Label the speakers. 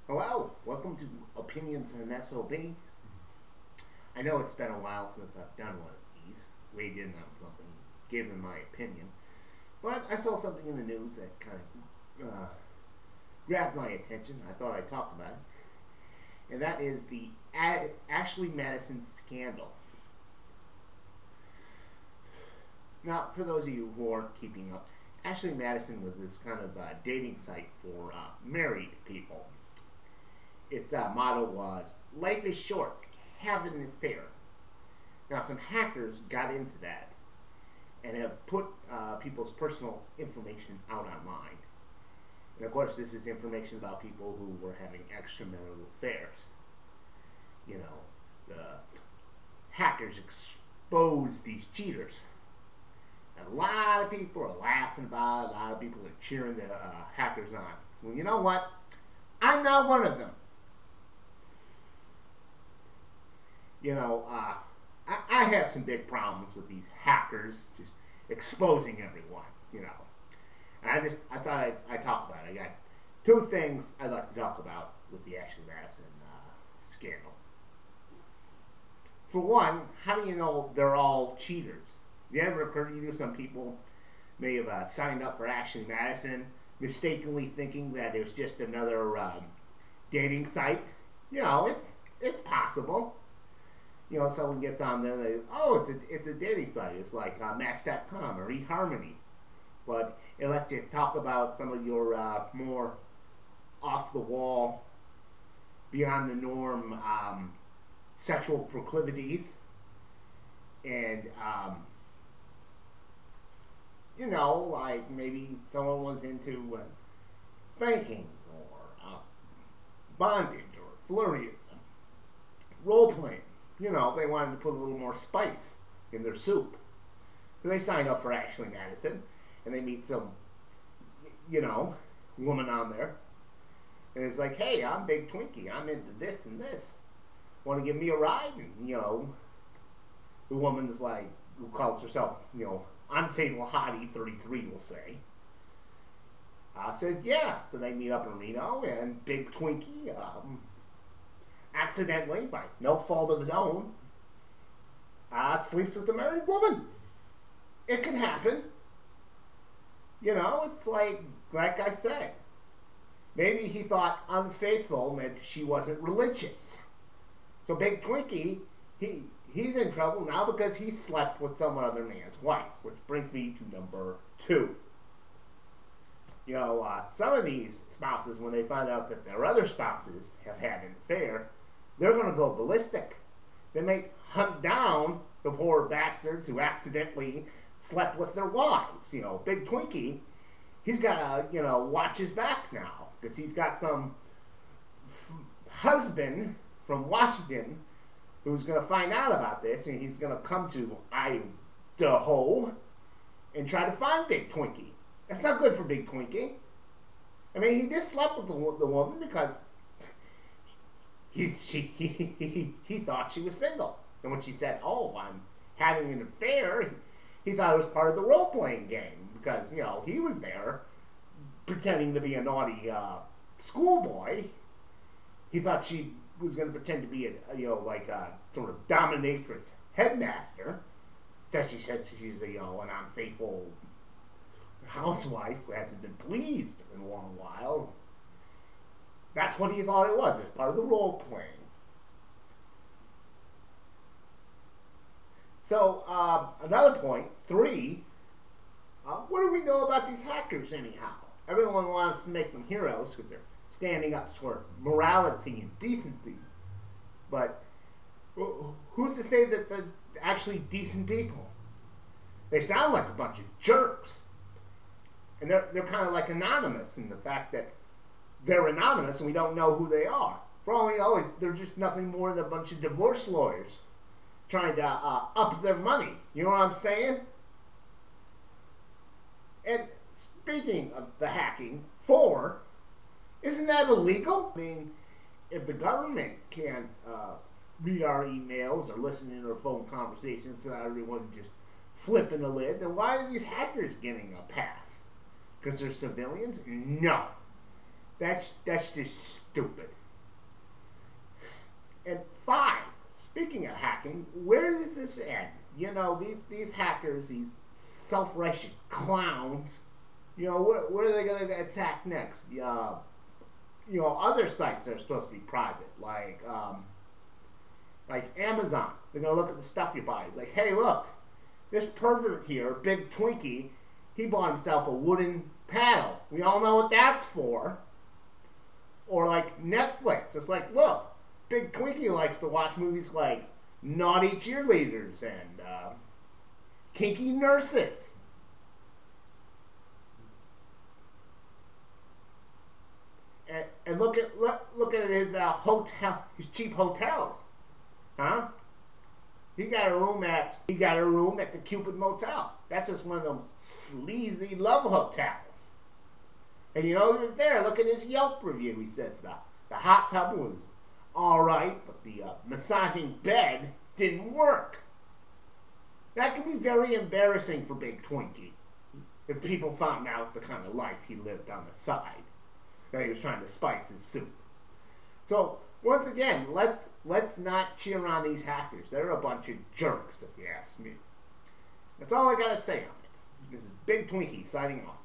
Speaker 1: Hello, welcome to Opinions and SOB. I know it's been a while since I've done one of these. Weighed in on something, gave them my opinion. But I saw something in the news that kind of grabbed my attention. I thought I'd talk about it. And that is the Ashley Madison scandal. Now, for those of you who aren't keeping up, Ashley Madison was this kind of dating site for married people. Its motto was, "Life is short, have an affair." Now, some hackers got into that and have put people's personal information out online. And of course, this is information about people who were having extramarital affairs. You know, the hackers exposed these cheaters. And a lot of people are laughing about it. A lot of people are cheering the hackers on. Well, you know what? I'm not one of them. I have some big problems with these hackers just exposing everyone, And I thought I'd talk about it. I got two things I'd like to talk about with the Ashley Madison scandal. For one, how do you know they're all cheaters? Did it ever occur to you some people may have signed up for Ashley Madison mistakenly thinking that it was just another dating site? It's possible. Someone gets on there and it's a dating site. It's like Match.com or eHarmony. But it lets you talk about some of your more off-the-wall, beyond the norm sexual proclivities. And, like maybe someone was into spankings or bondage or flirting, role-playing. They wanted to put a little more spice in their soup. So they signed up for Ashley Madison, and they meet some, woman on there. And it's like, hey, I'm Big Twinkie. I'm into this and this. Want to give me a ride? And, the woman's like, who calls herself, Unfaithful Hottie 33 will say, says, yeah. So they meet up in Reno, and Big Twinkie, accidentally, by no fault of his own, sleeps with a married woman. It can happen. It's like I said, maybe he thought unfaithful meant she wasn't religious. So Big Twinkie, he's in trouble now because he slept with some other man's wife, which brings me to number two. Some of these spouses, when they find out that their other spouses have had an affair, they're going to go ballistic. They may hunt down the poor bastards who accidentally slept with their wives. Big Twinkie, he's got to, watch his back now because he's got some husband from Washington who's going to find out about this, and he's going to come to Idaho and try to find Big Twinkie. That's not good for Big Twinkie. I mean, he just slept with the woman because he thought she was single. And when she said, oh, I'm having an affair, he thought it was part of the role-playing game because, he was there pretending to be a naughty schoolboy. He thought she was going to pretend to be a sort of dominatrix headmaster. So she says she's an unfaithful housewife who hasn't been pleased in a long while. That's what he thought it was. It's part of the role playing. So another point, three. What do we know about these hackers anyhow? Everyone wants to make them heroes because they're standing up for morality and decency. But who's to say that they're actually decent people? They sound like a bunch of jerks. And they're kind of like anonymous in the fact that they're anonymous and we don't know who they are. For all we know, they're just nothing more than a bunch of divorce lawyers trying to up their money. You know what I'm saying? And speaking of the hacking, isn't that illegal? I mean, if the government can read our emails or listen to our phone conversations without everyone just flipping the lid, then why are these hackers getting a pass? Because they're civilians? No. That's just stupid. And 5, speaking of hacking, where does this end? You know, these hackers, these self-righteous clowns, you know, where are they going to attack next? You know, other sites that are supposed to be private, like Amazon. They're going to look at the stuff you buy. It's like, hey, look, this pervert here, Big Twinkie, he bought himself a wooden paddle. We all know what that's for. Or like Netflix. It's like, look, Big Twinkie likes to watch movies like Naughty Cheerleaders and Kinky Nurses. And look at his hotel, his cheap hotels, huh? He got a room at the Cupid Motel. That's just one of those sleazy love hotels. And you know, he was there. Look at his Yelp review. He says the hot tub was all right, but the massaging bed didn't work. That could be very embarrassing for Big Twinkie if people found out the kind of life he lived on the side, that he was trying to spice his soup. So once again, let's not cheer on these hackers. They're a bunch of jerks, if you ask me. That's all I gotta say on it. This is Big Twinkie signing off.